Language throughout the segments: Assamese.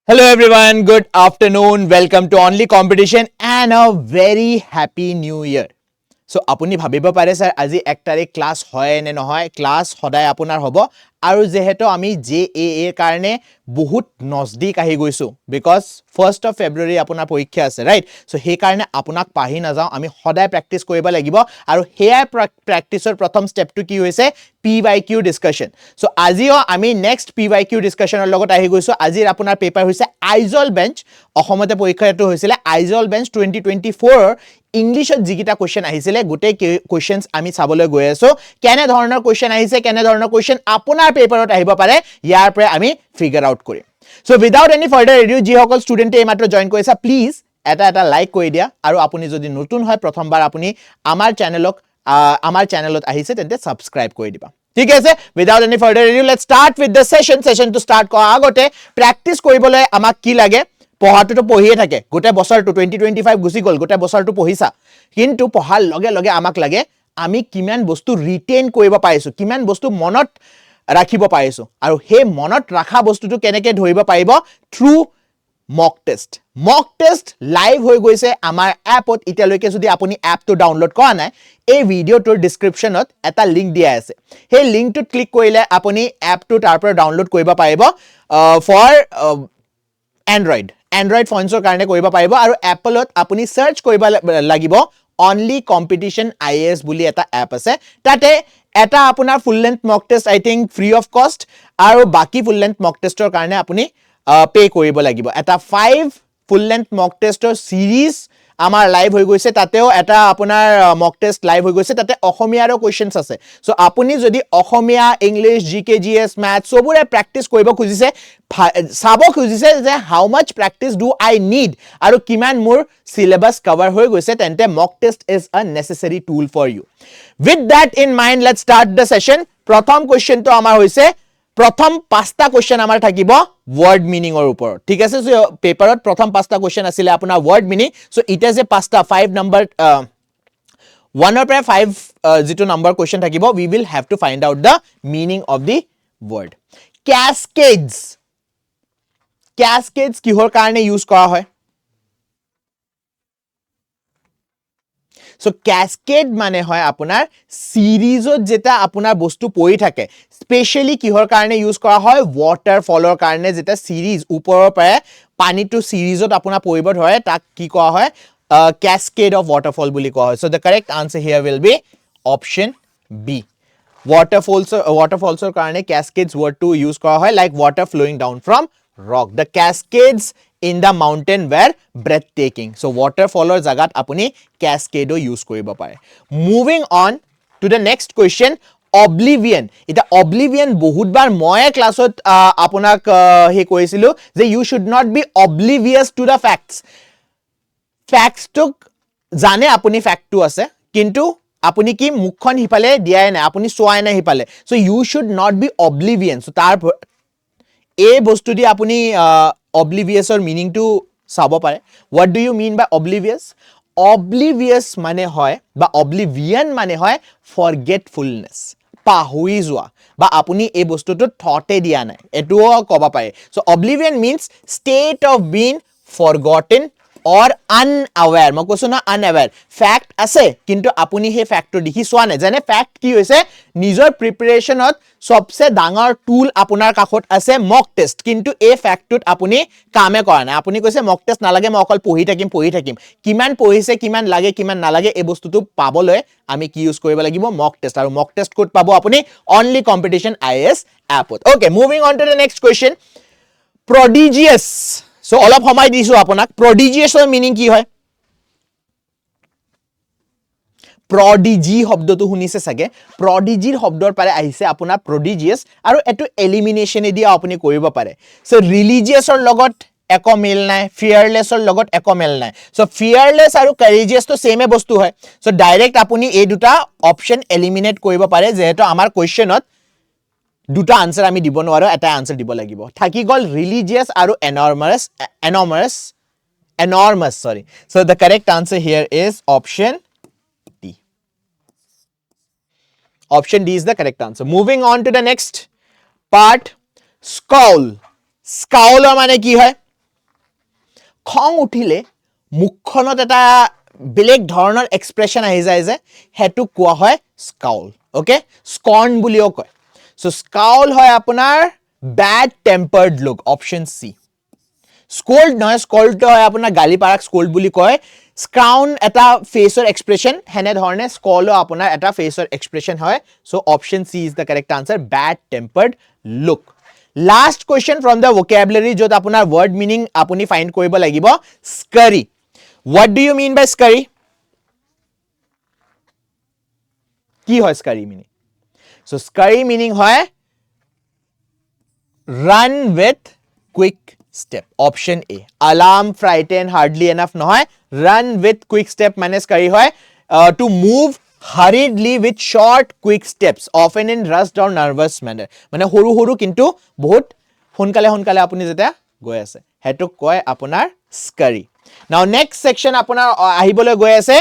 Hello everyone, good afternoon. Welcome to Only Competition and a very happy new year. So আপুনি ভাবিব পাৰে স্যাৰ আজি 1 তাৰিখ ক্লাস হয় নে নহয় ক্লাস সদায় আপোনাৰ হ'ব আৰু যেহেতু আমি JAA এৰ কাৰণে বহুত নজদিক আহি গৈছো because 1st of February আপোনাৰ পৰীক্ষা আছে ৰাইট সো সেই কাৰণে আপোনাক পাহি না যাও আমি সদায় প্ৰেক্টিস কৰিব লাগিব আৰু হেয়া প্ৰেক্টিসৰ প্ৰথম ষ্টেপটো কি হৈছে PYQ ডিসকাশন সো আজিও আমি নেক্সট PYQ ডিসকাশনৰ লগত আহি গৈছো আজিৰ আপোনাৰ পেপাৰ হৈছে আইজল বেঞ্চ অসমতে পৰীক্ষাটো হৈছিল আইজল বেঞ্চ 2024 ইংলিশত যিকিটা কোৱেশ্চন আহিছিলে গুটে কোৱেশ্চনস আমি চাবলৈ গৈ আছো কেনে ধৰণৰ কোৱেশ্চন আহিছে কেনে ধৰণৰ কোৱেশ্চন আপোনাৰ পেপাৰত আহিব পাৰে ইয়াৰ পৰা আমি ফিগাৰ আউট কৰিম so without any further edu যি সকল ষ্টুডেন্টে এইমাত্ৰ জয়েন কৰিছা প্লিজ এটা লাইক কৰি দিয়া আৰু আপুনি যদি নতুন হয় প্ৰথমবাৰ আপুনি আমাৰ চেনেলত আহিছে তেন্তে সাবস্ক্ৰাইব কৰি দিবা ঠিক আছে without any further edu let's start with the session to start কৰা আগতে প্ৰ্যাকটিস কৰিবলৈ আমাক কি লাগে পঢ়াটো তো পঢ়িয়ে থাকে গোটে বছৰটো 2025 গুছি গল গোটে বছৰটো পঢ়িছা কিন্তু পঢ়াৰ লগে লগে আমাক লাগে আমি কিমান বস্তু ৰিটেইন কৰিব পাইছো কিমান বস্তু মনত ৰাখিব পাইছো আৰু হে মনত ৰাখা বস্তুটো কেনেকৈ ধৰিব পাৰিব থ্ৰু মক টেষ্ট লাইভ হৈ গৈছে আমাৰ এপত ইতিয়ালৈকে যদি আপুনি এপটো ডাউনলোড কৰা নাই এই ভিডিওটোৰ ডেসক্ৰিপচনত এটা লিংক দিয়া আছে সেই লিংকটোত ক্লিক কৰিলে আপুনি এপটো তাৰ পৰা ডাউনলোড কৰিব পাৰিব ফৰ Android phones কাৰণে কৰিব পাৰিব আৰু Appleত আপুনি সাৰ্চ কৰিব লাগিব Only Competition IAS বুলি এটা এপ আছে তাতে এটা আপোনাৰ full length mock test I think free of কষ্ট আৰু বাকি ফুল লেন্থ মক টেষ্টৰ কাৰণে আপুনি পে কৰিব লাগিব এটা 5 ফুল লেন্থ মক টেষ্টৰ সিৰিজ আমাৰ লাইভ হৈ গৈছে তাতেও এটা আপোনাৰ মক টেষ্ট লাইভ হৈ গৈছে তাতে অসমীয়াৰো কোৱেশ্চনস আছে সো আপুনি যদি অসমীয়া ইংলিশ জিকে জিএস ম্যাথ সবৰে প্ৰ্যাকটিস কৰিব খুজিছে সাব খুজিছে যে হাউ মাচ প্ৰ্যাকটিস ডু আই নিড আৰু কিমান মোৰ সিলেবাস কভাৰ হৈ গৈছে তেন্তে মক test is a necessary tool for you with that in mind let's start the session প্ৰথম কোৱেশ্চনটো আমাৰ হৈছে প্ৰথম পাঁচটা কোৱেশ্চন আমাৰ থাকিব ওয়ার্ড মিনিং এর উপর ঠিক আছে সো পেপারত প্রথম পাঁচটা কোয়েশ্চন আছিল আপনার ওয়ার্ড মিনিং সো ইটা যে পাঁচটা 5 নাম্বার 1 or 5 যেটো নাম্বার কোয়েশ্চন থাকিব we will have to find out the meaning of the word cascades কিহৰ কাৰণে ইউজ কৰা হয় সো ক্যাসকেড মানে হয় আপোনাৰ সিৰিজত যেটা আপোনাৰ বস্তু পৰি থাকে স্পেশালি কিহৰ কাৰণে ইউজ কৰা হয় ওয়াটাৰফলৰ কাৰণে যেটা সিৰিজ ওপৰৰ পৰা পানীটো সিৰিজত আপোনাৰ পৰিব ধৰে তাক কি কোৱা হয় cascade of waterfall বুলি কোৱা হয় so the correct answer here will be option B waterfalls কাৰণে cascades word to use কৰা হয় like water flowing down from rock the cascades in the mountain were breathtaking so waterfallor jagat apuni cascade use koribo pare moving on to the next question oblivion eta oblivion bahut bar moye classot apunak he koisilu je you should not be oblivious to the facts tok jane apuni fact tu ase kintu apuni ki mukhon hipale diai na apuni soai na hipale so you should not be oblivion so tar এই বস্তু দি আপুনি oblivious or meaning to চাব পাৰে what do you mean by oblivious মানে হয় বা oblivion মানে হয় forgetfulness পাহৰি যোৱা বা আপুনি এই বস্তুটো থটে দিয়া নাই এটোও কবা পাৰে so oblivion means state of being forgotten or unaware মই কৈছো না unaware fact আছে কিন্তু আপুনি হে ফ্যাক্টৰ দেখি সোৱা নাই জানে ফ্যাক্ট কি হৈছে নিজৰ প্ৰিপাৰেচনত সবসে ডাঙৰ টুল আপোনাৰ কাখত আছে মক টেষ্ট কিন্তু এই ফ্যাক্টত আপুনি কামে কৰা নাই আপুনি কৈছে মক টেষ্ট নালাগে মই অকল পঢ়ি থাকিম কিমান পঢ়িছে কিমান লাগে কিমান নালাগে এই বস্তুটো পাবলৈ আমি কি ইউজ কৰিব লাগিব মক টেষ্ট আৰু মক টেষ্ট কোড পাবো আপুনি অনলি কম্পিটিশন আইএস এপত okay moving on to the next question prodigious so অলপ সময় দিছো আপোনাক prodigious এৰ মিনিং কি হয় prodigy শব্দটো শুনিছে সাগে prodigyৰ শব্দৰ পাৰে আহিছে আপোনাৰ prodigious আৰু এটো elimination এ দিয়া আপুনি কৰিব পাৰে so religious ৰ লগত একো মেল নাই fearless ৰ লগত একো মেল নাই so fearless আৰু courageous তো সেমে বস্তু হয় so ডাইৰেক্ট আপুনি এই দুটা অপচন এলিমিনেট কৰিব পাৰে যেহেতু আমাৰ কোৱেশ্চনত দুটা আনসাৰ আমি দিব নোৱাৰো এটা আনসাৰ দিব লাগিব থাকি গল religious আৰু enormous sorry so the correct answer here is option D is the correct answer moving on to the next part scowl মানে কি হয় খং উঠিলে মুখখনত এটা বেলেগ ধৰণৰ এক্সপ্ৰেছন আহি যায় যে হেতু কোৱা হয় স্কাউল ওকে স্কৰ্ন বুলিও কয় সো স্কাউল হয় আপোনাৰ ব্যাড টেম্পাৰ্ড লুক অপশন সি স্কোল্ড নহয় স্কল্ড হয় আপোনাৰ গালি পাৰাক স্কোল্ড বুলি কয় স্ক্ৰাউন এটা ফেসৰ এক্সপ্ৰেছন হেনে ধৰণে স্কলো আপোনাৰ এটা ফেসৰ এক্সপ্ৰেছন হয় so option C is the correct answer bad tempered look last question from the vocabulary যত আপোনাৰ ওয়াৰ্ড মিনিং আপুনি ফাইন্ড কৰিব লাগিব স্কাৰি what do you mean by scurry কি হয় scurry meaning so scurry meaning হয় run with quick step option a alarm frighten hardly enough নহয় run with quick step মানে scurry হয় to move hurriedly with short quick steps often in rushed or nervous manner মানে হৰু হৰু কিন্তু বহুত সোনকালে সোনকালে আপুনি যেটা গৈ আছে হেতু কয় আপোনাৰ scurry now next section আপোনাৰ আহিবলৈ গৈ আছে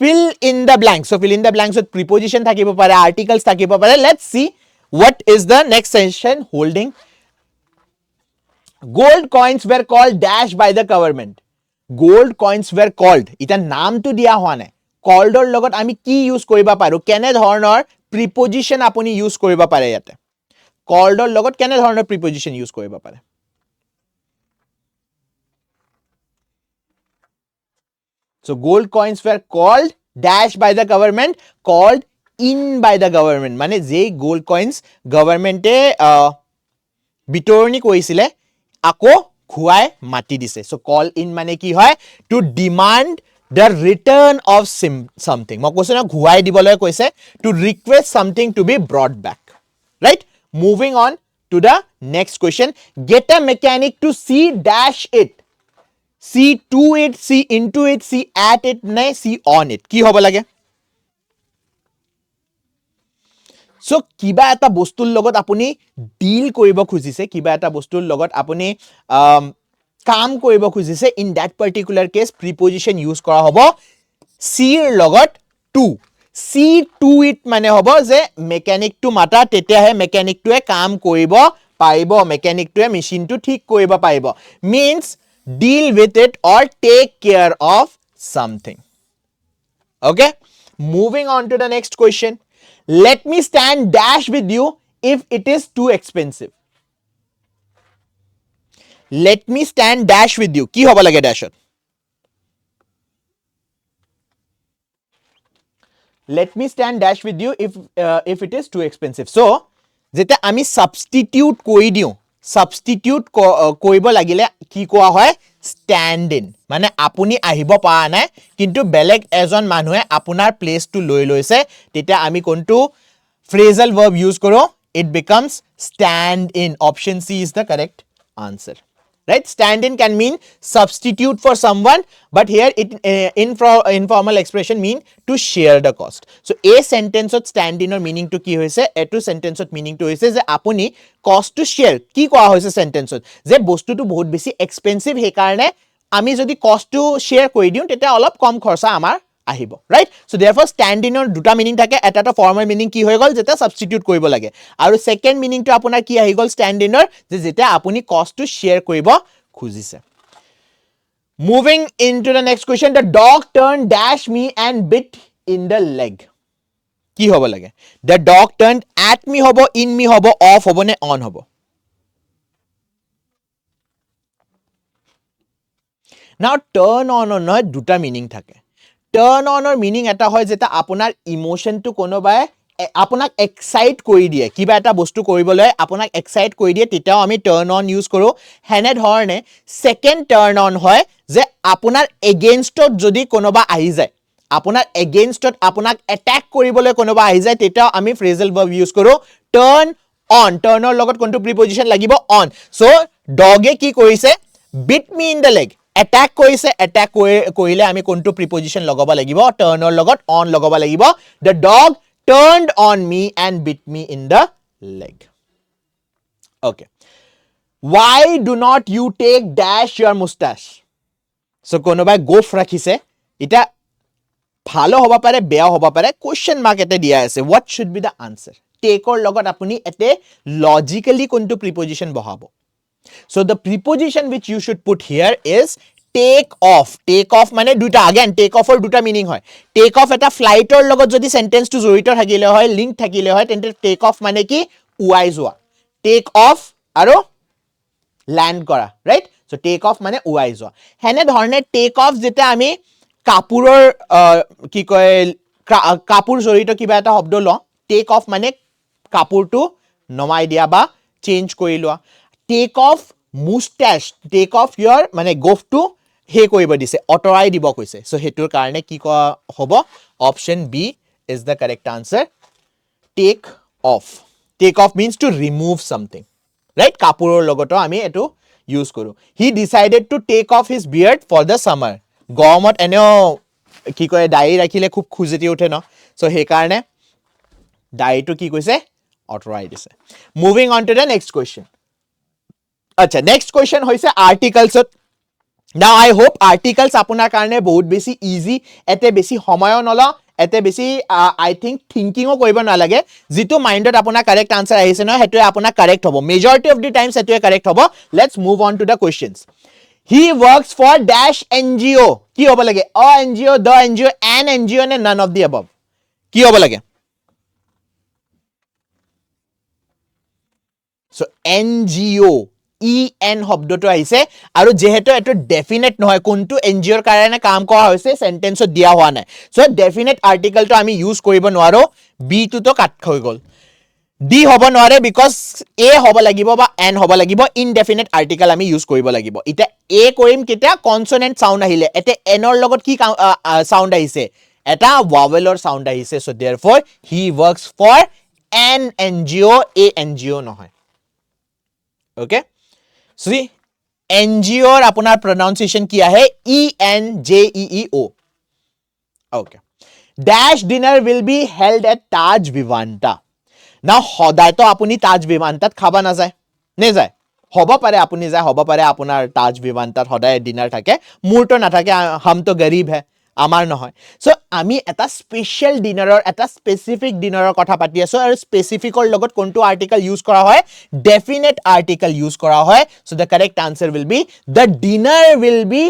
fill in the blanks so fill in the blanks with preposition থাকিব পাৰে articles থাকিব পাৰে let's see what is the next section holding gold coins were called dash by the government gold coins were called এটা নামটো দিয়া হোৱা নাই called ৰ লগত আমি কি ইউজ কৰিব পাৰো কেনে ধৰণৰ preposition আপুনি ইউজ কৰিব পাৰে ইয়াতে called ৰ লগত কেনে ধৰণৰ preposition ইউজ কৰিব পাৰে so gold coins were called dash by the government called in by the government মানে যে gold coins government এ বিতৰণি কৰিছিলে আকৌ খুৱাই মাটি দিছে so call in মানে কি হয় to demand the return of something মই কৈছো না ঘুৱাই দিবলৈ কৈছে to request something to be brought back right moving on to the next question get a mechanic to see dash it see to it see into it see at it নাই see on it কি হ'ব লাগে so কিবা এটা বস্তুৰ লগত আপুনি ডিল কৰিব খুজিছে কিবা এটা বস্তুৰ লগত আপুনি কাম কৰিব খুজিছে in that particular case preposition use কৰা হ'ব see ৰ লগত to see to it মানে হ'ব যে মেকানিক টু মাতা তেতিয়াহে মেকানিক টোৱে কাম কৰিব পাৰিব মেকানিক টোৱে মেচিনটো ঠিক কৰিব পাৰিব means deal with it or take care of something okay moving on to the next question let me stand dash with you if it is too expensive let me stand dash with you কি হ'ব লাগে dash let me stand dash with you if it is too expensive so যেটা আমি substitute কৰি দিও substitute কৰিব লাগিলে কি কোৱা হয় stand in মানে আপুনি আহিব পাৰা নাই কিন্তু বেলেগ এজন মানুহে আপোনাৰ প্লেস টু লৈ লৈছে তেতিয়া আমি কোনটো phrasal verb use কৰো it becomes stand in option c is the correct answer right stand in can mean substitute for someone but here it informal expression mean to share the cost so a sentence of stand in or meaning to ki hoise a to sentence of meaning to hoise je apuni cost to share ki koa hoise sentence je bostu tu bahut beshi expensive he karone ami jodi cost to share koi diu teta olop kom khorsa amar আহিব right so therefore stand in or দুটা meaning থাকে এটা তো formal meaning কি হৈ গল যেটা substitute কৰিব লাগে আৰু second meaning to আপোনাৰ কি আহি গল stand in or যে যেটা আপুনি cost to share কৰিব খুজিছে moving into the next question the dog turned dash me and bit in the leg কি হ'ব লাগে the dog turned at me হ'ব in me হ'ব off হ'ব নে on হ'ব now turn on or নহয় দুটা meaning থাকে turn on or meaning এটা হয় যেটা আপোনাৰ ইমোশন টু কোনোবাই আপোনাক এক্সাইট কৰি দিয়ে কিবা এটা বস্তু কৰিবলৈ আপোনাক এক্সাইট কৰি দিয়ে তেতিয়াও আমি turn on ইউজ কৰো হেনে ধৰণে সেকেন্ড turn on হয় যে আপোনাৰ এগেইনষ্টত যদি কোনোবা আহি যায় আপোনাৰ এগেইনষ্টত আপোনাক অ্যাটাক কৰিবলৈ কোনোবা আহি যায় তেতিয়াও আমি phrasal verb ইউজ কৰো turn on turn ৰ লগত কোনটো প্ৰিপজিশন লাগিব on so ডগে কি কৰিছে bit me in the leg attack koise attack koile ami kontu preposition lagaba lagibo turn or logot on lagaba lagibo the dog turned on me and bit me in the leg okay why do not you take dash your mustache so konobai gof rakhise eta bhalo hoba pare beya hoba pare question mark ete dia ase what should be the answer take or logot apuni ete logically kontu preposition bahabo so the preposition which you should put here is take off মানে দুটা আগেন টেক অফৰ দুটা মিনিং হয় টেক অফ এটা ফ্লাইটৰ লগত যদি সেন্টেন্সটো জড়িত থাকিলে হয় লিংক থাকিলে হয় তেন্তে টেক অফ মানে কি উৱাই যোৱা টেক অফ আৰু ল্যান্ড কৰা ৰাইট সো টেক অফ মানে উৱাই যোৱা হেনে ধৰণে টেক অফ যেটা আমি কাপুৰৰ কি কয় কাপুৰ জড়িত কিবা এটা শব্দ ল টেক অফ মানে কাপুৰটো নমাই দিয়া বা চেঞ্জ কৰি লোৱা take off moustache take off your মানে গোফটো হে কৰিব দিছে অটৰাই দিব কৈছে সো হেতুৰ কাৰণে কি হ'ব option B is the correct answer take off means to remove something right কাপুৰৰ লগতো আমি এটো ইউজ কৰো he decided to take off his beard for the summer গৰমত এনেও কি কয় ডাই ৰাখিলে খুব খুজতি উঠে ন সো হে কাৰণে ডাইটো কি কৈছে অটৰাই দিছে moving on to the next question আচ্ছা নেক্সট কোৱেশ্চন হৈছে articles Now I hope articles আপোনাৰ কাৰণে বহুত বেছি ইজি এতে বেছি সময়ও নলা এতে বেছি I think thinking কৰিব নালাগে যেটো মাইন্ডত আপোনাৰ কাৰেক্ট আনসাৰ আহিছে ন হেতু আপোনাৰ কাৰেক্ট হ'ব মেজৰিটি অফ দি টাইমছ হেতু কাৰেক্ট হ'ব let's move on to the questions He works for dash NGO কি হ'ব লাগে a NGO the NGO an NGO নে none of the above কি হ'ব লাগে So NGO EN শব্দটো আহিছে আৰু যেহেতু এটো ডেফিনেট নহয় কোনটো এনজিওৰ কাৰণে কাম কৰা হৈছে সেন্টেন্সত দিয়া হোৱা নাই সো ডেফিনেট আৰ্টিকলটো আমি ইউজ কৰিব নোৱাৰো বি টো তো কাট হৈ গল ডি হ'ব নোৱাৰে বিকজ এ হ'ব লাগিব বা এন হ'ব লাগিব ইনডেফিনেট আৰ্টিকল আমি ইউজ কৰিব লাগিব এটা এ কৰিম কেতিয়া কনসোনেন্ট সাউন্ড আহিলে এতে এনৰ লগত কি সাউন্ড আহিছে এটা ভাৱেলৰ সাউন্ড আহিছে so therefore he works for an NGO a NGO নহয় ওকে See, NGO और अपना pronunciation किया है ENJEEO. Okay. Dash dinner will be held at Taj Vivanta. Now, সদায় তো আপুনি তাজ বিমানতাত খাবা না যায় নে যায় হ'ব পাৰে আপুনি যায় হ'ব পাৰে আপোনাৰ তাজ বিমানতাত সদায় ডিনাৰ থাকে মোৰটো নাথাকে হাম তো গৰীব হে আমাৰ নহয় সো আমি এটা স্পেশাল ডিনাৰৰ এটা স্পেসিফিক ডিনাৰৰ কথা পাতি আছো আৰু স্পেসিফিকৰ লগত কোনটো আৰ্টিকল ইউজ কৰা হয় ডেফিনেট আৰ্টিকল ইউজ কৰা হয় so the correct answer will be the dinner will be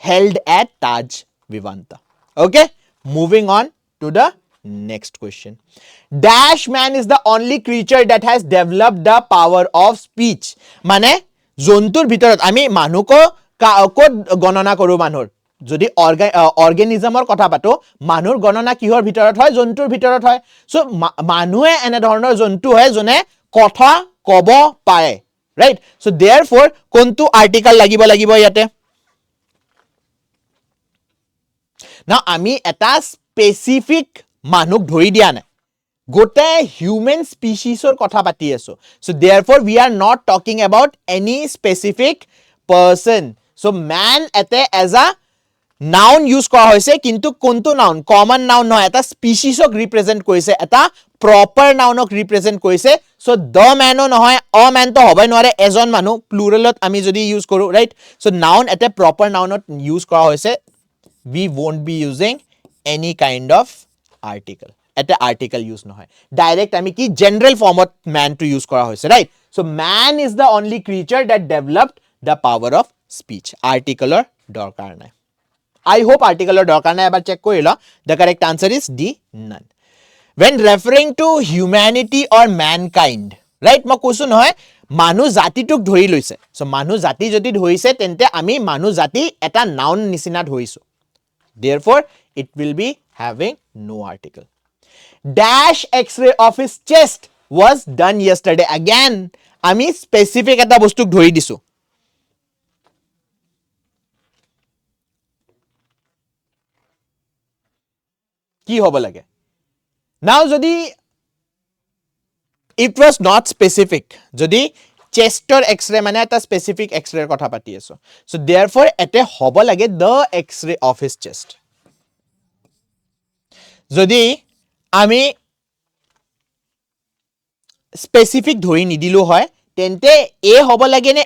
held at Taj Vivanta okay moving on to the next question dash man is the only creature that has developed the power of speech মানে জন্তুৰ ভিতৰত আমি মানুহক ক'ত গণনা কৰো মানুহৰ যদি অৰ্গানিজমৰ কথা পাতো মানুহৰ গণনা কিহৰ ভিতৰত হয় জন্তুৰ ভিতৰত হয় সো মানুহে এনে ধৰণৰ জন্তু হয় জনে কথা কব পাৰে ৰাইট সো देयरफॉर কোনটো আৰ্টিকল লাগিব ইয়াতে না আমি এটা স্পেসিফিক মানুক ধৰি দিয়া নাই গোটে হিউম্যান স্পিচিছৰ কথা পাতি আছো so therefore we are not talking about any specific person so man এতে as a noun use কৰা হৈছে কিন্তু কোনটো নাউন কমন নাউন নহয় এটা স্পিচিছক ৰিপ্ৰেজেন্ট কৰিছে এটা প্ৰপাৰ নাউনক ৰিপ্ৰেজেন্ট কৰিছে সো the man নহয় a man তো হ'বই নোৱাৰে এজন মানুহ প্লুৰেলত আমি যদি ইউজ কৰো ৰাইট সো নাউন এটা প্ৰপাৰ নাউনত ইউজ কৰা হৈছে we won't be using any kind of article এটা article use নহয় ডাইৰেক্ট আমি কি জেনাৰেল ফৰ্মত man to use কৰা হৈছে right so man is the only creature that developed the power of speech article দৰকাৰ নাই I hope article দৰকাৰ নাই এবাৰ চেক কৰি ল the correct answer is D none when referring to humanity or mankind right মই কৈছো নহয় মানুহ জাতিটোক ধৰি লৈছে সো মানুহ জাতি যদি ধৰিছে তেন্তে আমি মানুহ জাতি এটা নাউন নিচিনা ধৰিছো therefore it will be having no article dash x-ray of his chest was done yesterday again আমি স্পেসিফিক এটা বস্তুক ধৰি দিছো কি হ'ব লাগে now যদি it was not specific যদি চেষ্টৰ x-ray মানে এটা স্পেসিফিক x-ray কথা পাতি আছো so therefore এতে হ'ব লাগে the x-ray of his chest যদি আমি স্পেসিফিক ধৰি নিদিলো হয় তেন্তে এ হ'ব লাগে নে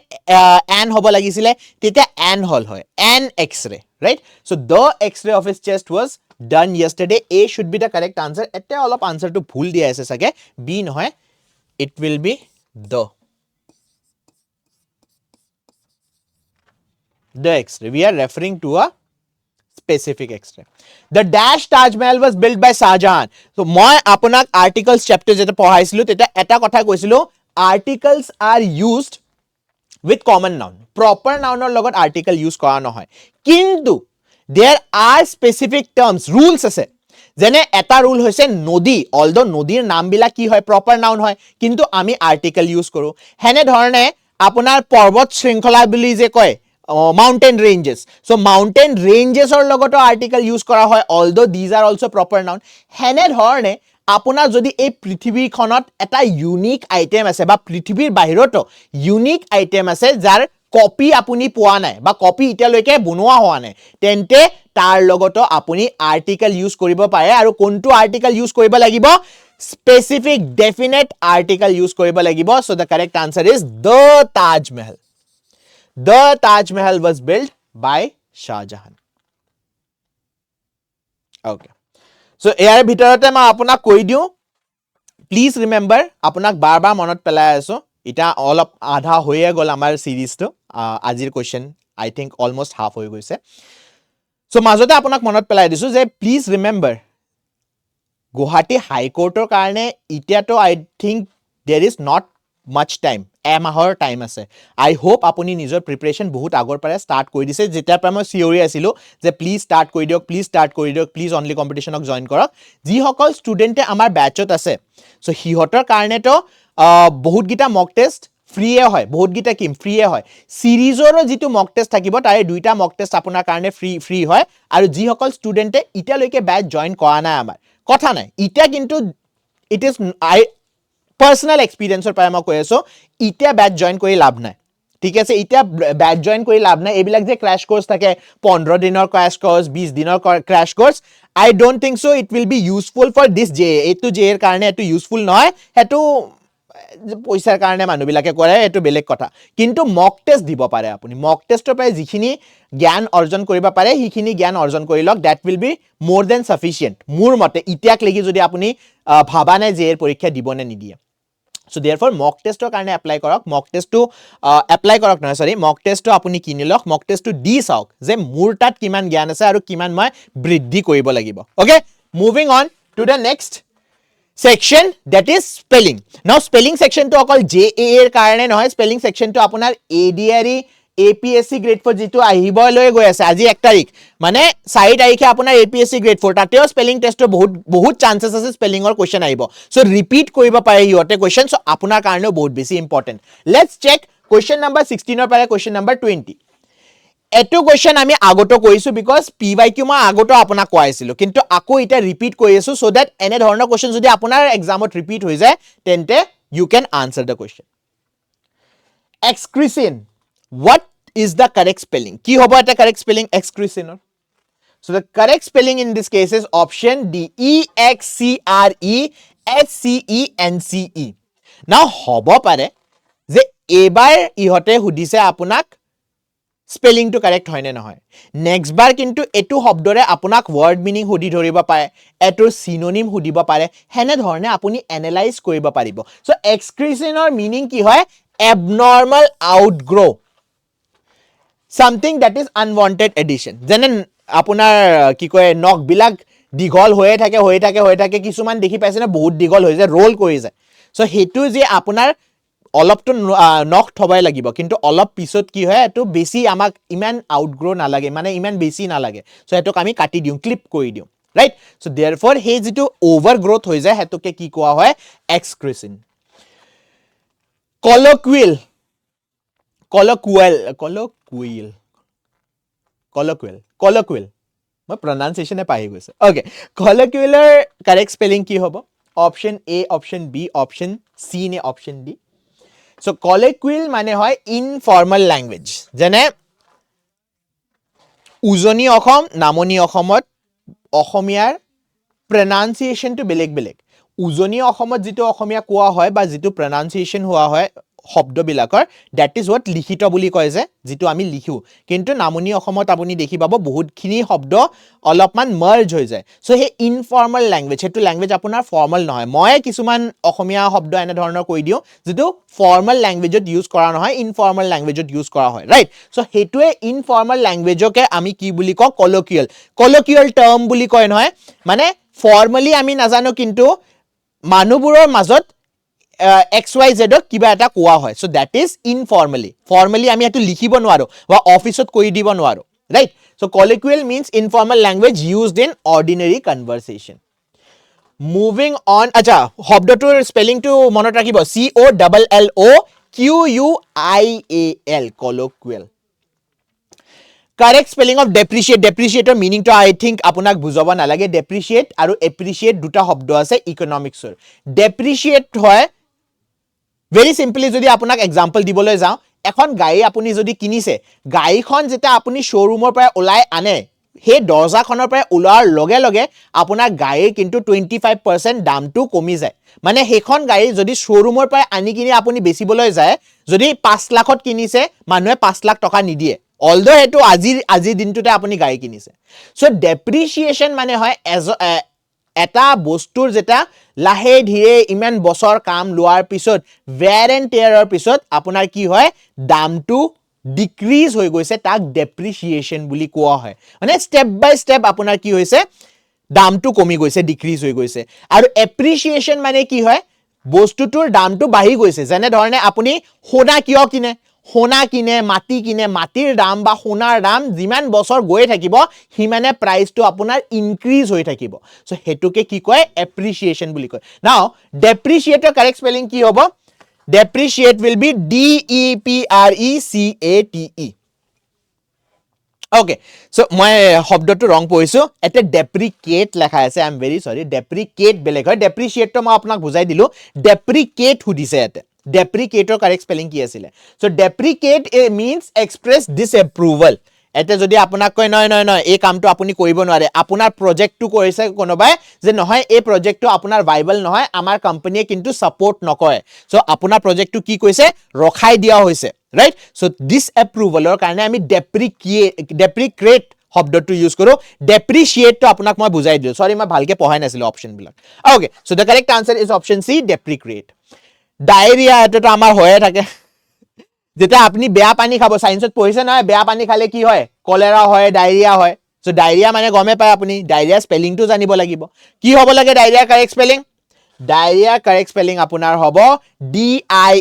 এন হ'ব লাগিছিলে তেতিয়া এন হল হয় N x-ray right so the x-ray of his chest was done yesterday a should be the correct answer এতে অলপ answer to ভুল দিয়া আছে সাগে b নহয় it will be the The X-ray. We are referring to a specific X-ray. The dash Taj Mahal was built by Shah Jahan. So, moi apunak articles chapter jeta pohaisilu teta eta kotha koisilu articles are used with common noun. Proper noun or logot article use kora nohoy. Kintu there are specific terms, rules ase. Jene eta rule hoise nodi, although nodir naam bila ki hoy proper noun hoy, kintu ami article use koru. Hene dhorne apunar porbot shrinkhola bili je koy mountain ranges. So mountain ranges or logoto article use kora hoy, although these are also proper noun. Hene dhorne আপোনাৰ যদি এই পৃথিৱীখনত এটা ইউনিক আইটেম আছে বা পৃথিৱীৰ বাহিৰতো ইউনিক আইটেম আছে যাৰ কপি আপুনি পোৱা নাই বা কপি ইতিয়ালৈকে বনোৱা হোৱা নাই তেন্তে তাৰ লগতো আপুনি আৰ্টিকেল ইউজ কৰিব পাৰে আৰু কোনটো আৰ্টিকেল ইউজ কৰিব লাগিব স্পেসিফিক ডেফিনেট আৰ্টিকেল ইউজ কৰিব লাগিব so the correct answer is the Taj Mahal The Taj Mahal was built by Shah Jahan. Okay. So, ইয়াৰ ভিতৰতে মই আপোনাক কৈ দিও প্লিজ ৰিমেম্বাৰ আপোনাক বাৰ মনত পেলাই আছো এটা অলপ আধা হৈয়ে গল আমাৰ সিৰিজটো আজিৰ question I think almost half হৈ গৈছে সো মাজতে আপোনাক মনত পেলাই দিছো যে প্লিজ ৰিমেম্বাৰ গুৱাহাটী হাই কোৰ্টৰ কাৰণে ইতিয়াটো I think there is not much time এমাহৰ টাইম আছে আই হোপ আপুনি নিজৰ প্ৰিপাৰেচন বহুত আগৰ পৰা ষ্টাৰ্ট কৰি দিছে যেটা পৰা মই সিওৰি আছিলো যে প্লিজ ষ্টাৰ্ট কৰি দিয়ক প্লিজ অনলি কম্পিটিশনক জয়েন কৰক যি সকল ষ্টুডেন্টে আমাৰ ব্যাচত আছে সো হিহতৰ কাৰণেটো বহুত গিটা মক টেষ্ট ফ্ৰীয়ে হয় বহুত গিটা কিম ফ্ৰীয়ে হয় সিৰিজৰো যেটো মক টেষ্ট থাকিব তাৰে দুইটা মক টেষ্ট আপোনাৰ কাৰণে ফ্ৰী হয় আৰু যি সকল ষ্টুডেন্টে ইতিয়ালৈকে ব্যাচ জয়েন কৰা নাই আমাৰ কথা নাই ইতিয়া কিন্তু it is personal experience or para ma koi aso itia batch join kori labh nai ঠিক আছে ইটা ব্যাচ জয়েন কৰি লাভ নাই এবিলাক যে ক্ৰ্যাশ কোৰ্স থাকে 15 দিনৰ ক্ৰ্যাশ কোৰ্স 20 দিনৰ crash course I don't think so it will be useful for this J এটো জে এর কারণে এটো ইউজফুল নহয় হেতু পইচাৰ কাৰণে মানুহ বিলাকে কৰে এটো বেলেগ কথা কিন্তু মক টেষ্ট দিব পাৰে আপুনি মক টেষ্টৰ পৰাই যিখিনি জ্ঞান অৰ্জন কৰিব পাৰে হিখিনি জ্ঞান অৰ্জন কৰি লওক দ্যাট উইল বি মোৰ দেন সাফিশিয়েন্ট মোৰ মতে ইতিয়াক লাগি যদি আপুনি ভাবা নাই যে এৰ পৰীক্ষা দিব নে নিদিয়ে So therefore mock test or karne apply korok mock test to apply korok na sorry mock test to apuni kinilok mock test to di saok je mur tat kiman gyan ase aru kiman moi briddhi koribo lagibo okay moving on to the next section that is spelling now spelling section to okol JAA er karone noy spelling section to apunar ADRE APSC grade 4 jitu ahibo loi goi ase aji 1 tarikh মানে 4 তাৰিখে আপোনাৰ APSC grade 4 তাতেও স্পেলিং টেষ্টৰ বহুত চান্সেস আছে স্পেলিং অৰ কোৱেশ্চন আহিব সো ৰিপিট কৰিব পাৰে ইহতে কোৱেশ্চন সো আপোনাৰ কাৰণে বহুত বেছি important let's check question number 16 ৰ পৰা কোৱেশ্চন নম্বৰ 20 এটো কোৱেশ্চন আমি আগতো কৈছো বিকজ PYQ মই আগতো আপোনাক কৈছিলো কিন্তু আকৌ এটা ৰিপিট কৰি আছো সো দ্যাট এনে ধৰণৰ কোৱেশ্চন যদি আপোনাৰ এক্সামত ৰিপিট হৈ যায় তেন্তে you can answer the question excretion what is the correct spelling ki hobo eta correct spelling excretion so the correct spelling in this case is option D EXCRESCENCE now hobo pare je ebar ihote hudise apunak spelling to correct hoy ne nohoy next bar kintu etu hobdore apunak word meaning hudi dhoriba pare etur synonym hudiba pare hene dhorne apuni analyze koriba paribo so excretion or meaning ki hoy abnormal outgrow something that is unwanted addition jenen apunar ki koy nok bilak digol hoye thake kisuman dekhi paise na bahut digol hoye jay roll kori jay so hetu je apunar অলপ তো নক থবাই লাগিব কিন্তু অলপ পিছত কি হয় এটো বেছি আমাক ইমান আউটগ্রো না লাগে মানে ইমান বেছি না লাগে সো এটো আমি কাটি দিও ক্লিপ কৰি দিও ৰাইট সো देयरफॉर হে যেটো ওভাৰ গ্ৰোথ হৈ যায় হেতুকে কি কোৱা হয় এক্সক্রিশন colloquial মই pronunciation এ পাই গৈছে ওকে colloquial correct spelling কি হ'ব option A option B option C নে option D so colloquial মানে হয় informal language যেনে উজনি অসম নামনি অসমত অসমীয়াৰ pronunciation to বেলেগ উজনি অসমত যেটো অসমীয়া কোৱা হয় বা যেটো pronunciation হোৱা হয় শব্দবিলাকৰ দ্যাট ইজ হোৱাট লিখিত বুলি কয় যে যেটো আমি লিখো কিন্তু নামনি অসমত আপুনি দেখি পাব বহুতখিনি শব্দ অলপমান মাৰ্জ হৈ যায় সো হে ইনফৰ্মাল ল্যাঙ্গুৱেজ হেতু ল্যাঙ্গুৱেজ আপোনাৰ ফৰ্মাল নহয় মই কিছুমান অসমীয়া শব্দ এনে ধৰণৰ কৈ দিও যেটো ফৰ্মাল ল্যাঙ্গুৱেজত ইউজ কৰা নহয় ইনফৰ্মাল ল্যাঙ্গুৱেজত ইউজ কৰা হয় ৰাইট সো হেতুৱে ইনফৰ্মাল ল্যাঙ্গুৱেজকে আমি কি বুলি কওঁ কলকিয়াল টাৰ্ম বুলি কয় নহয় মানে ফৰ্মালি আমি নাজানো কিন্তু মানুহবোৰৰ মাজত XYZ কিবা এটা কোৱা হয় সো দ্যাট ইজ ফৰ্মালি আমি এটো লিখিব নোৱাৰো বা অফিসত কৈ দিব নোৱাৰো right so colloquial means informal language used in ordinary conversation moving on আচ্ছা শব্দটোৰ স্পেলিংটো মনত ৰাখিব COLLOQUIAL colloquial correct spelling of depreciate depreciator meaning to I think আপোনাক বুজাব নালাগে depreciate আৰু appreciate দুটা শব্দ আছে ইকোনমিক্সৰ depreciate হয় very simply যদি আপোনাক এক্সাম্পল দিবলৈ যাও এখন গাড়ী আপুনি যদি কিনিছে গাড়ীখন যেটা আপুনি শোৰুমৰ পৰা ওলাই আনে হে দৰজাখনৰ পৰা ওলাৰ লগে লগে আপোনাৰ গাড়ীৰ কিন্তু 25% দামটো কমি যায় মানে হেখন গাড়ী যদি শোৰুমৰ পৰা আনি কিনি আপুনি বেচিবলৈ যায় যদি 5 লাখত কিনিছে মানুহে 5 লাখ টকা নিদিয়ে অলদো হেতু আজি দিনটোতে আপুনি গাড়ী কিনিছে সো ডেপ্ৰিচিয়েচন মানে হয় এটা বস্তুৰ যেটা লাহে ধীৰে ইমান বছৰ কাম লোৱাৰ পিছত wear and tearৰ পিছত আপোনাৰ কি হয় দামটো ডিক্ৰিজ হৈ গৈছে তাক ডেপ্ৰিচিয়েচন বুলি কোৱা হয় মানে স্টেপ বাই স্টেপ আপোনাৰ কি হৈছে দামটো কমি গৈছে ডিক্ৰিজ হৈ গৈছে আৰু এপ্ৰিচিয়েচন মানে কি হয় বস্তুটোৰ দামটো বাঢ়ি গৈছে যেনে ধৰণে আপুনি সোণা কিয় কিনে সোণা কিনে মাটিৰ দাম বা সোণাৰ দাম যিমান বছৰ গৈ থাকিব হিমানে প্ৰাইসটো আপোনাৰ ইনক্ৰিজ হৈ থাকিব সো হেতুকে কি কয় এপ্ৰিচিয়েচন বুলি কয় নাও ডেপ্ৰিচিয়েটৰ কাৰেক্ট স্পেলিং কি হ'ব depreciate will be DEPRECATE okay so মই শব্দটো ৰং পঢ়িছো এটা ডেপ্ৰিকেট লেখা আছে আই এম ভেৰি সৰি ডেপ্ৰিকেট বেলেগ হয় ডেপ্ৰিচিয়েট তো মই আপোনাক বুজাই দিলো ডেপ্ৰিকেট হুদিছে এতে ডেপ্ৰিকেটৰ কাৰেক্ট স্পেলিং কি আছিল সো ডেপ্ৰিকেট means express disapproval এতে যদি আপোনাক কয় নহয় এই কামটো আপুনি কৰিব নোৱাৰে আপোনাৰ প্ৰজেক্টটো কৰিছে কোনোবাই যে নহয় এই প্ৰজেক্টটো আপোনাৰ ভাইবল নহয় আমাৰ কোম্পানীয়ে কিন্তু সাপোৰ্ট নকৰে সো আপোনাৰ প্ৰজেক্টটো কি কৈছে ৰখাই দিয়া হৈছে ৰাইট সো ডিসএপ্ৰুভলৰ কাৰণে আমি ডেপ্ৰিকেট শব্দটো ইউজ কৰো ডেপ্ৰিচিয়েট তো আপোনাক মই বুজাই দিলো সৰি মই ভালকে পঢ়াই নাছিল অপচন বিলাক okay so the correct answer is option C deprecate diarrhoea এটো আমাৰ হয়ে থাকে যেটা আপনি বেয়া পানী খাব সায়েন্সত পঢ়িছে নহয় বেয়া পানী খালে কি হয় কলেৰা হয় ডায়েৰিয়া হয় সো ডায়েৰিয়া মানে গমে পায় আপুনি ডায়েৰিয়া স্পেলিংটো জানিব লাগিব কি হ'ব লাগে diarrhoea correct spelling diarrhoea correct spelling আপোনাৰ হ'ব DIARRHOEA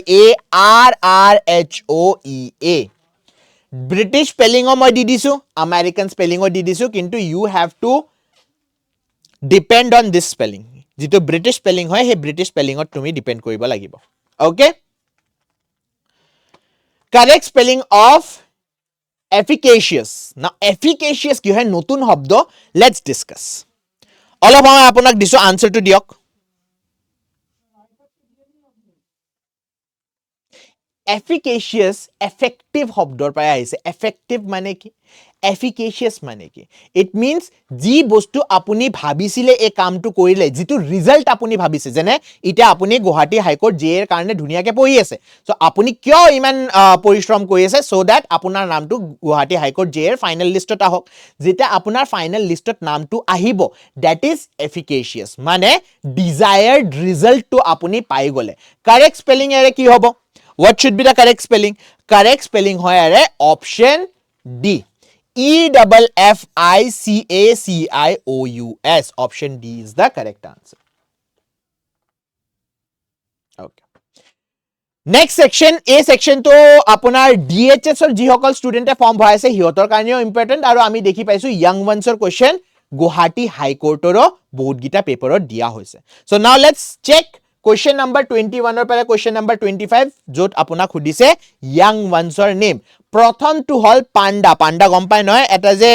ব্রিটিশ স্পেলিংও মই দি দিছো আমেরিকান স্পেলিংও দি দিছো কিন্তু you have to depend on this spelling যেটো ব্রিটিশ স্পেলিং হয় হে ব্রিটিশ স্পেলিংত তুমি ডিপেন্ড কৰিব লাগিব okay correct spelling of efficacious now efficacious কি হয় নতুন শব্দ let's discuss অলপ মই আপোনাক দিছো আনসাৰ টু দিয়ক efficacious effective শব্দৰ পৰা আহিছে effective মানে কি efficacious মানে কি it means যি বস্তু আপুনি ভাবিছিলে এই কামটো কৰিলে যেটো ৰিজাল্ট আপুনি ভাবিছে যেনে ইটা আপুনি গুৱাহাটী হাই কোৰ্ট জে এৰ কাৰণে ধুনিয়াকে পঢ়ি আছে সো আপুনি কিয় ইমান পৰিশ্ৰম কৰি আছে সো দ্যাট আপোনাৰ নামটো গুৱাহাটী হাই কোৰ্ট জে এৰ ফাইনাল লিষ্টত আহক যেটা আপোনাৰ ফাইনাল লিষ্টত নামটো আহিব দ্যাট ইজ efficacious মানে ডিজায়াৰ্ড ৰিজাল্টটো আপুনি পাই গলে কাৰেক্ট স্পেলিং এৰে কি হ'ব what should be the correct spelling correct spelling hoy are option D EFFICACIOUS option D is the correct answer okay next section a section to apunar DHS or jihokal student form bhaise hiotor karneo important aru ami dekhi paisu young ones or question Gauhati High Court oro bahut gita paper or dia hoise so now let's check question number 21 or pare question number 25 jot apunak khudise young ones or name prothom to hol panda gom pai noy eta je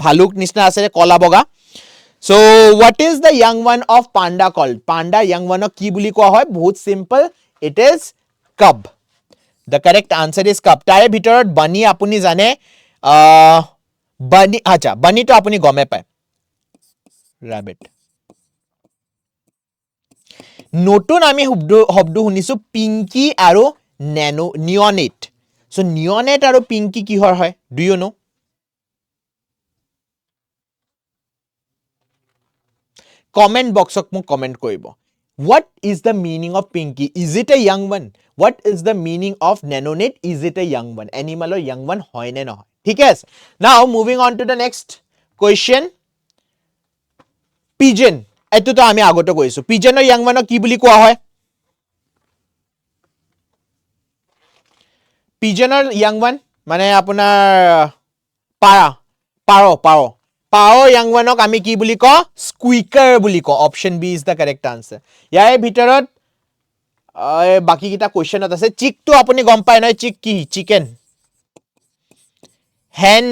bhaluk nisna ase kola boga so what is the young one of panda called panda young one ki buli koa hoy bahut simple it is cub the correct answer is cub tare bhitorot bunny apuni jane bunny acha bunny to apuni gome pai rabbit নতুন আমি শব্দ শুনিছো পিঙ্কি আৰু neonate. So neonate aru pinky kihor hoy? Do you know? Comment box ok mo comment koibo. What is the meaning of pinky? Is it a young one? What is the meaning of neonate? Is it a young one? Animal or young one hoy ne nohoy? ঠিক আছে? Now moving on to the next question. Pigeon. এটো তো আমি আগতে কৈছো. Pigeon or young one কি বুলি কোৱা হয়? Pigeon or young one মানে আপোনাৰ পাৰ young one আমি কি বুলি কওঁ? Squeaker বুলি কওঁ. Option B is the correct answer. ইয়াৰ ভিতৰত বাকি কিটা কোৱেশ্চনত আছে. চিক তো আপুনি গম পায় নহয়, চিক কি? চিকেন, হেন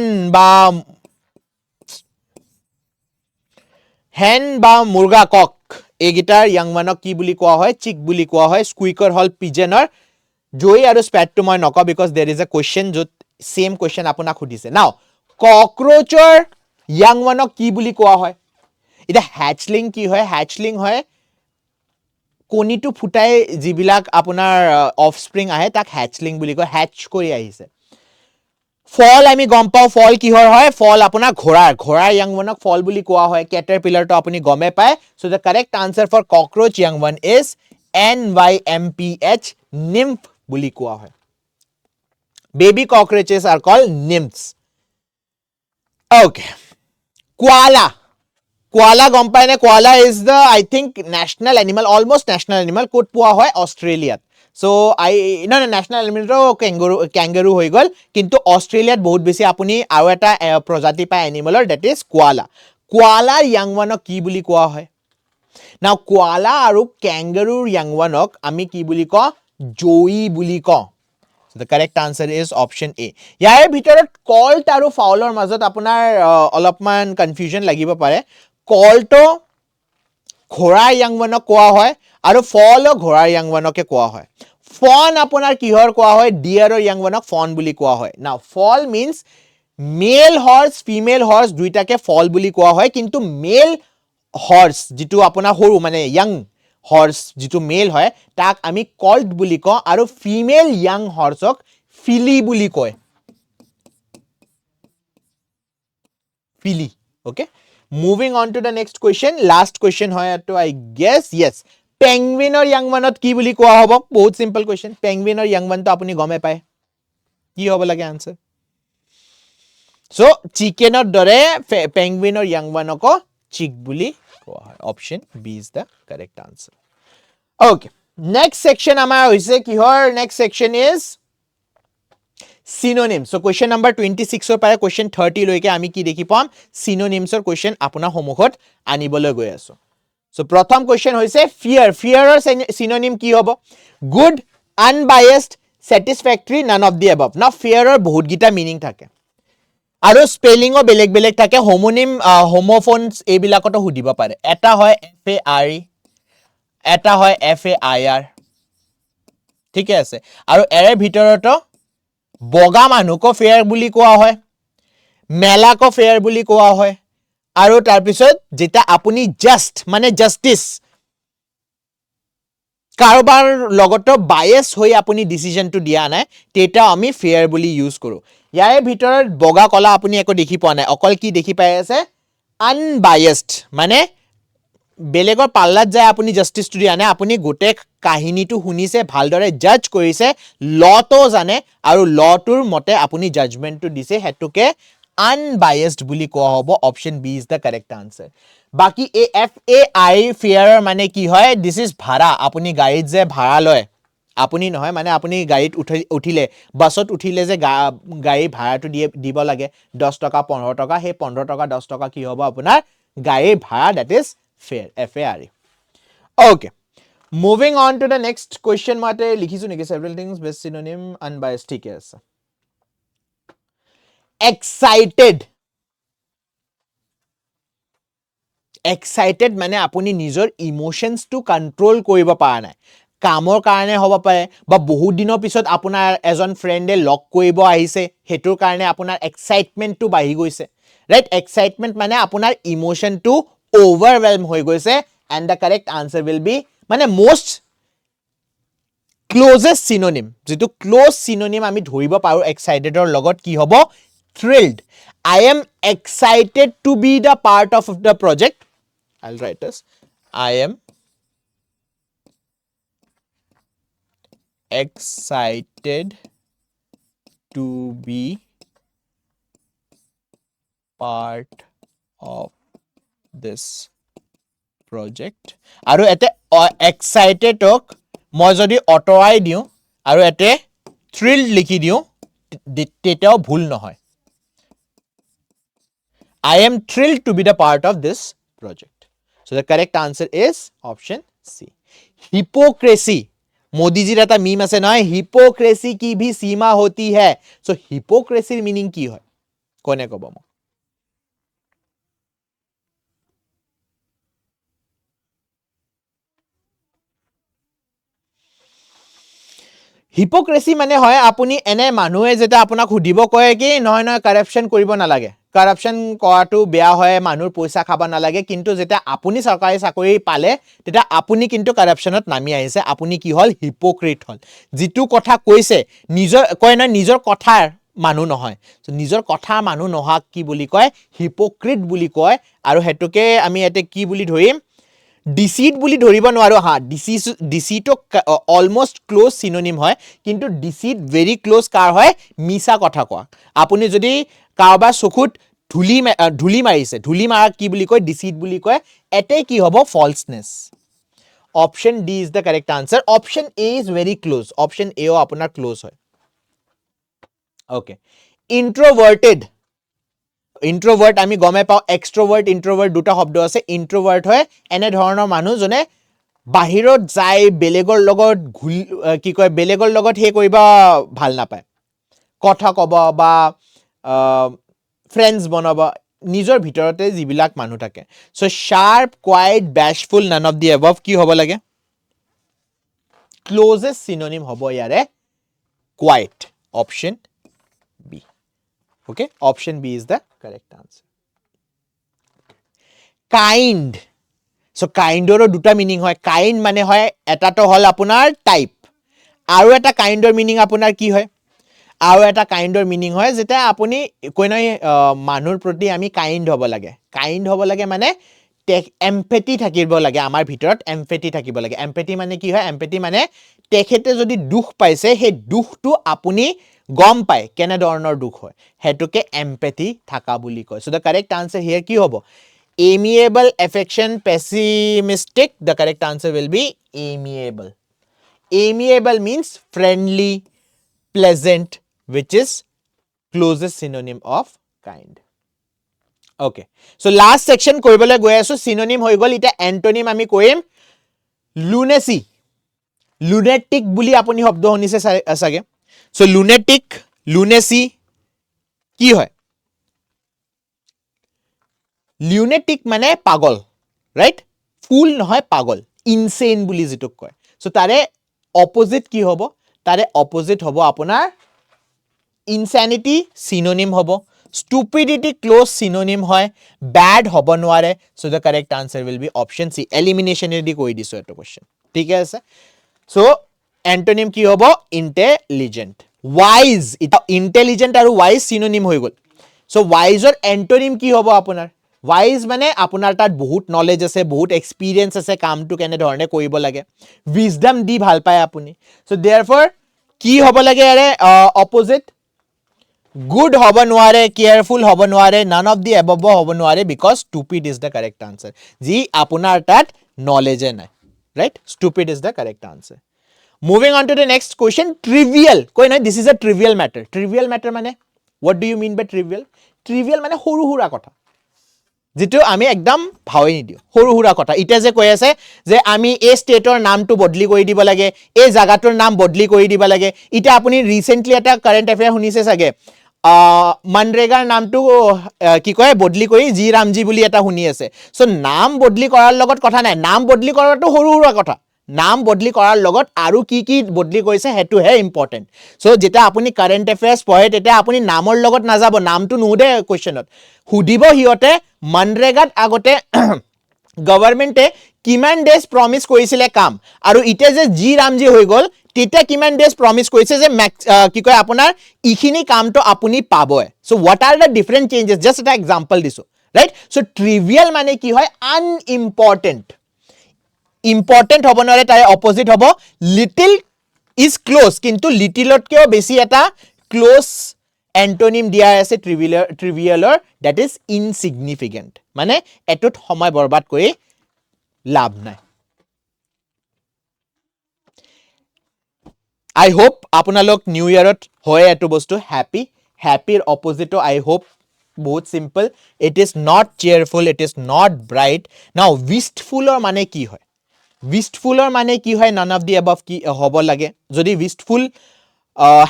বা মুৰ্গা, কক, এইগিটাৰ young one কি বুলি কোৱা হয়? চিক বুলি কোৱা হয়. Squeaker হল পিজেনৰ. জয় আৰু স্পেটটো মই নকওঁ because there is a question য'ত same question আপোনাক সুধিছে. Now cockroachৰ young one কি বুলি কোৱা হয়? এটা hatchling কি হয়? Hatchling হয় কণীটো ফুটাই যিবিলাক আপোনাৰ অফস্প্ৰিং আহে তাক hatchling বুলি কয়. hatch কৰি আহিছে. ফল আমি গম পাওঁ ফল কিহৰ হয়? ফল আপোনাৰ ঘোঁৰাৰ young one ফল বুলি কোৱা হয়. caterpillar তো আপুনি গমে পায়. So the correct answer for cockroach young one is NYMPH, nymph বুলি কোৱা হয়. Baby cockroaches are called nymphs. Okay. Koala গম পায় নে? Koala is the I think national animal, almost national animal. ক'ত পোৱা হয়? অষ্ট্ৰেলিয়াত. So national animal তো kangaroo হৈ গল, কিন্তু অষ্ট্ৰেলিয়াত বহুত বেছি আপুনি আৰু এটা প্ৰজাতি পায় এনিমেলৰ, that is koala. Koala young one কি বুলি কোৱা হয়? Now koala আৰু kangaroo young one আমি কি বুলি কওঁ? জয়ী বুলি কওঁ. So the correct answer is option A. ইয়াৰ ভিতৰত colt আৰু fowler মাজত আপোনাৰ অলপমান confusion লাগিব পাৰে. colt ঘোঁৰাৰ young one কোৱা হয় আৰু fall ঘোঁৰাৰ young one কে কোৱা হয়. fawn আপোনাৰ কিহৰ কোৱা হয়? deer young one fawn বুলি কোৱা হয়. Now fall means male horse, female horse দুইটাকে fall বুলি কোৱা হয়, কিন্তু male horse যিটো আপোনাৰ সৰু মানে young horse যিটো মেল হয় তাক আমি colt বুলি কওঁ, আৰু ফিমেল young horseক filly বুলি কয়. filly. Okay, moving on to the next question. Last question হয় to I guess. Yes, penguin or young one কি বুলি কোৱা হ'ব? বহুত simple question. penguin or young one তো আপুনি গমে পায়. কি হ'ব লাগে answer? So chicken or দৰে penguin or young one ko chick বুলি কোৱা হয়. Option B is the correct answer. Okay, next section আমাৰ হৈছে কিহৰ? Next section is synonyms. So question number 26 or para question 30 লৈকে আমি কি দেখি পাম? synonyms or question আপোনাৰ সন্মুখত আনিবলৈ গৈ আছো. So প্ৰথম question হৈছে fear. fear or synonym কি হ'ব? good, unbiased, satisfactory, none of the above. Now fear or বহুত গিটা meaning থাকে আৰু স্পেলিং ও বেলেগ বেলেগ থাকে. homonym homophones এইবিলাকতো সুধিব পাৰে. এটা হয় FAR, এটা হয় FAIR. ঠিক আছে, আৰু এৰে ভিতৰতো বগা মানুহকো ফেয়াৰ বুলি কোৱা হয়, মেলাকো ফেয়াৰ বুলি কোৱা হয়, আৰু তাৰ পিছত যেটা আপুনি জাস্ট মানে জাস্টিস কাৰোবাৰ লগতো বায়াস হৈ আপুনি ডিসিশনটো দিয়া নাই তেটা আমি ফেয়াৰ বুলি ইউজ কৰো. ইয়াৰে ভিতৰত বগা কলা আপুনি একো দেখি পোৱা নাই, অকল কি দেখি পাই আছে? আনবায়াসড, মানে বেলেগৰ পাল্লাত যায় আপুনি জাস্টিসটো দিয়া নাই, আপুনি গোটে কাহিনীটো শুনিছে, ভালদৰে জাজ কৰিছে, লটো জানে আৰু লটোৰ মতে আপুনি জাজমেন্টটো দিছে, হেতুকে unbiased বুলি কোৱা হ'ব. Option B is the correct answer. বাকি এ FAI ফেয়াৰ মানে কি হয়? দিস ইজ ভাড়া. আপুনি গাড়ীত যে ভাড়া লয়, আপুনি নহয় মানে আপুনি গাড়ীত উঠিলে, বাছত উঠিলে যে গাড়ী ভাড়াটো দিব লাগে 10 টকা 15 টকা, সেই 15 টকা 10 টকা কি হ'ব আপোনাৰ গাড়ীৰ ভাড়া, that is fare, FARE. Okay, moving on to the next question. মতে লিখিছো নেকি several things? best synonym unbiased. ঠিক আছে. excited মানে আপুনি নিজৰ ইমোশনস টু কন্ট্ৰোল কৰিব পৰা নাই, কামৰ কাৰণে হ'ব পাৰে বা বহুত দিনৰ পিছত আপোনাৰ এজন ফ্ৰেণ্ডে লক কৰিব আহিছে, হেতুৰ কাৰণে আপোনাৰ এক্সাইটমেন্টটো বাঢ়ি গৈছে, ৰাইট? এক্সাইটমেন্ট মানে আপোনাৰ ইমোশনটো overwhelm হৈ গৈছে, and the correct answer will be মানে most ক্লোজেষ্ট সিনোনিম যেটো ক্লোজ সিনোনিম আমি ধৰিব পাৰো এক্সাইটেডৰ লগত কি হ'ব thrilled I am excited to be the part of the project I'll write this I am excited to be part of this project আৰু এতে excited ok মই যদি অটৰাই দিও আৰু এতে thrilled লিখি দিও তেতিয়াও ভুল নহয় I am thrilled to be the part of this project so the correct answer is option C hypocrisy Modi ji रहता मीम আছে নহয় hypocrisy की भी सीमा होती है so hypocrisy meaning কি হয় কোনে কব মোক hypocrisy মানে হয় আপুনি এনে মানুহে যেটা আপোনাক খুদিব কয় কি নহয় নহয় কারাপশন কৰিব নালাগে কাৰাপশন কৰাটো বেয়া হয় মানুহৰ পইচা খাব নালাগে কিন্তু যেটা আপুনি সৰকাৰি চাকৰি পালে তেটা আপুনি কিন্তু কাৰাপশনত নামি আহিছে আপুনি কি হল হিপোক্ৰিট হল যেটো কথা কৈছে নিজৰ কয় না নিজৰ কথাৰ মানুহ নহয় সো নিজৰ কথা মানুহ নহক কি বুলি কয় হিপোক্ৰিট বুলি কয় আৰু হেতুকে আমি এতে কি বুলি ধৰিম deceit বুলি ধৰিব নোৱাৰো হা deceit অলমোস্ট ক্লোজ সিনোনিম হয় কিন্তু deceit very ক্লোজ কাৰ হয় মিছা কথা কোৱা আপুনি যদি কাৰবা চকুত ধুলি মাৰিছে ধুলি মাৰা কি বুলি কয় deceit বুলি কয় এতে কি হ'ব falseness option D is the correct answer option A is very close option A ও আপোনাৰ ক্লোজ হয় okay introverted introvert আমি গমে পাও extrovert introvert দুটা শব্দ আছে introvert হয় এনে ধৰণৰ মানুহ জনে বাহিৰত যায় বেলেগৰ লগত কি কয় বেলেগৰ লগত হে কৰিবা ভাল নাপায় কথা কব বা ফ্ৰেন্ডস বনাবা নিজৰ ভিতৰতে যিবিলাক মানুহ থাকে so sharp quiet bashful none of the above কি হ'ব লাগে closest synonym হ'ব ইয়াৰে quiet option B okay option B is the correct answer kind so kind or দুটা মিনিং হয় kind মানে হয় এটা তো হল আপোনাৰ টাইপ আৰু এটা কাইন্ডৰ মিনিং আপোনাৰ কি হয় আৰু এটা কাইন্ডৰ মিনিং হয় যেটা আপুনি কই নাই মানুহৰ প্ৰতি আমি কাইন্ড হ'ব লাগে মানে এমপেথি থাকিব লাগে আমাৰ ভিতৰত এমপেথি থাকিব লাগে এমপেথি মানে কি হয় এমপেথি মানে তেখেতে যদি দুখ পাইছে সেই দুখটো আপুনি গম পায় কেনে ধৰণৰ দুখ হয় হেতুকে এমপেথি থাকা বুলি কয় so the correct answer here কি হ'ব amiable affection pessimistic the correct answer will be amiable amiable means friendly pleasant which is closest synonym of kind okay so last section কৰিবলৈ গৈ আছো synonym হৈ গল এটা antonym আমি কইম lunacy lunatic বুলি আপুনি শব্দ শুনিছে সাগে so lunatic lunacy কি হয় lunatic মানে পাগল right ফুল নহয় পাগল insane বুলি যেটো কয় so তাৰে opposite কি হ'ব তাৰে opposite হ'ব আপোনাৰ insanity synonym হ'ব stupidity close synonym হয় bad হ'ব নোৱাৰে so the correct answer will be option C elimination এদি কৈ দিছো এটো question ঠিক আছে so antonym কি হ'ব intelligent wise এটা intelligent আৰু wise synonym হৈ গল so wise or antonym কি হ'ব আপোনাৰ wise মানে আপোনাৰ তাত বহুত knowledge আছে বহুত experience আছে কামটো কেনে ধৰণে কৰিব লাগে wisdom দি ভাল পায় আপুনি so therefore কি হ'ব লাগে আৰে opposite good হ'ব নোৱাৰে careful হ'ব নোৱাৰে none of the above হ'ব নোৱাৰে because stupid is the correct answer যি আপোনাৰ তাত knowledge নাই right stupid is the correct answer moving on to the next question trivial koi na this is a trivial matter mane what do you mean by trivial mane horu hura kotha যেটো আমি একদম ভাৱই নিদিও হৰু হুৰা কথা ইটা যে কৈ আছে যে আমি এই ষ্টেটৰ নামটো বদলি কৰি দিব লাগে এই জাগাটোৰ নাম বদলি কৰি দিব লাগে ইটা আপুনি ৰিসেন্টলি এটা কাৰেন্ট অ্যাফেয়াৰ শুনিছে সাগে মনৰেগাৰ নামটো কি কয় বদলি কৰি জি ৰামজি বুলি এটা শুনি আছে সো নাম বদলি কৰাৰ লগত কথা নাই নাম বদলি কৰাটো হৰু হুৰা কথা নাম বদলি কৰাৰ লগত আৰু কি বদলি কৰিছে হেতু হে ইম্পৰ্টেন্ট সো যেটা আপুনি কাৰেন্ট অ্যাফেয়াৰ্স পঢ়ে তেটা আপুনি নামৰ লগত না যাব নামটো নুদে কোৱেশ্চনত হুদিব হিয়তে মনৰেগাত আগতে গভৰ্ণমেণ্টে কিমান ডেজ প্ৰমিস কৰিছিলে কাম আৰু ইতে যে জি ৰামজি হৈ গল তেতিয়া কিমান ডেজ প্ৰমিস কৰিছে যে কি কয় আপোনাৰ ইখিনি কামটো আপুনি পাবই so what are the different changes just এটা এক্সাম্পল দিছো ৰাইট সো ট্ৰিভিয়াল মানে কি হয় আনইম্পৰ্টেন্ট ইম্পৰ্টেন্ট হ'ব নোৱাৰে তাই অপোজিট হ'ব লিটল ইজ ক্লোজ কিন্তু লিটলতকেও বেছি এটা ক্লোজ এন্টোনিম দিয়া আছে ট্ৰিভিয়ালৰ দ্যাট ইজ ইনসিগনিফিকেন্ট মানে এটুত সময় বৰবাদ কৰি লাভ নাই I hope আপোনালোক নিউ ইয়াৰত হয় এটো বস্তু হ্যাপি হ্যাপিৰ অপোজিটো I hope বহুত simple it is not cheerful it is not bright now wistful or মানে কি হয় wistful or মানে কি হয় none of the above কি হ'ব লাগে যদি wistful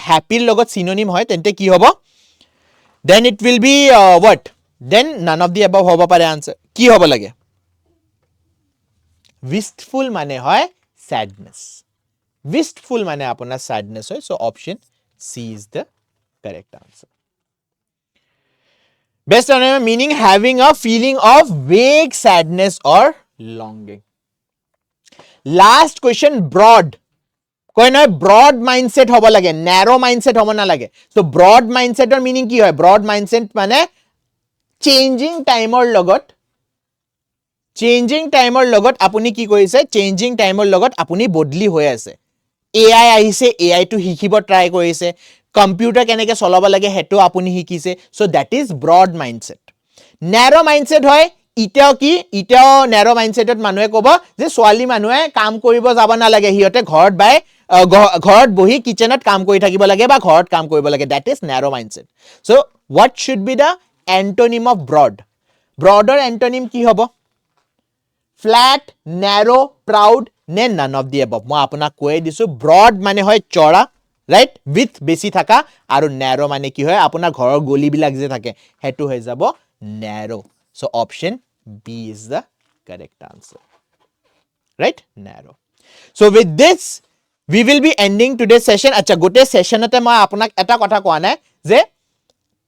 হ্যাপিৰ লগত synonym হয় তেন্তে কি হ'ব then it will be what then none of the above হ'ব পাৰে answer কি হ'ব লাগে wistful মানে হয় sadness wistful mane apuna sadness hoy so option C is the correct answer best anonym meaning having a feeling of vague sadness or longing last question broad koi noy broad mindset hobo lage narrow mindset hobo na lage so broad mindset or meaning ki hoy broad mindset mane changing time or logot apuni ki koise changing time or logot apuni bodli hoy ase AI আহিছে AI to শিকিব ট্ৰাই কৰিছে কম্পিউটাৰ কেনেকৈ চলাব লাগে হেটো আপুনি শিকিছে so that is broad mindset narrow mindset হয় ইটাও ন্যাৰো মাইন্ডসেটত মানুহে ক'ব যে সোৱালি মানুহে কাম কৰিব যাব না লাগে হিয়তে ঘৰত বহি কিচেনত কাম কৰি থাকিব লাগে বা ঘৰত কাম কৰিব লাগে that is narrow mindset so what should be the antonym of broad ব্ৰডৰ এন্টোনিম কি হ'ব flat narrow proud ne none of the above মই আপোনাক কৈ দিছো broad মানে হয় চড়া রাইট উইথ বেছি থাকা আৰু narrow মানে কি হয় আপোনাৰ ঘৰৰ গলি বিলাক যে থাকে হেতু হৈ যাব narrow so option B is the correct answer right narrow so with this we will be ending today's session acha gote sessionate মই আপোনাক এটা কথা কোৱা নাই যে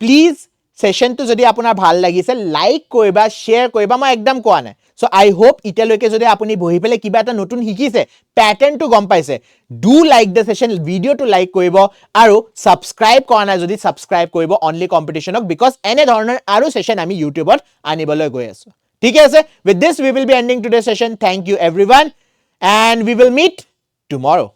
প্লিজ session to যদি আপোনাৰ ভাল লাগিছে লাইক কৰিবা শেয়াৰ কৰিবা মই একদম কোৱা নাই so I hope ইতিয়ালৈকে যদি আপুনি বহি পেলে কিবা এটা নতুন শিকিছে প্যাটাৰ্ন টু গম পাইছে do like the session video to like কৰিব আৰু সাবস্ক্ৰাইব কৰা নাই যদি সাবস্ক্ৰাইব কৰিব অনলি কম্পিটিশনক বিকজ এনে ধৰণৰ আৰু সেশন আমি ইউটিউবত আনিবলৈ গৈ আছো ঠিক আছে with this we will be ending today's session thank you everyone and we will meet tomorrow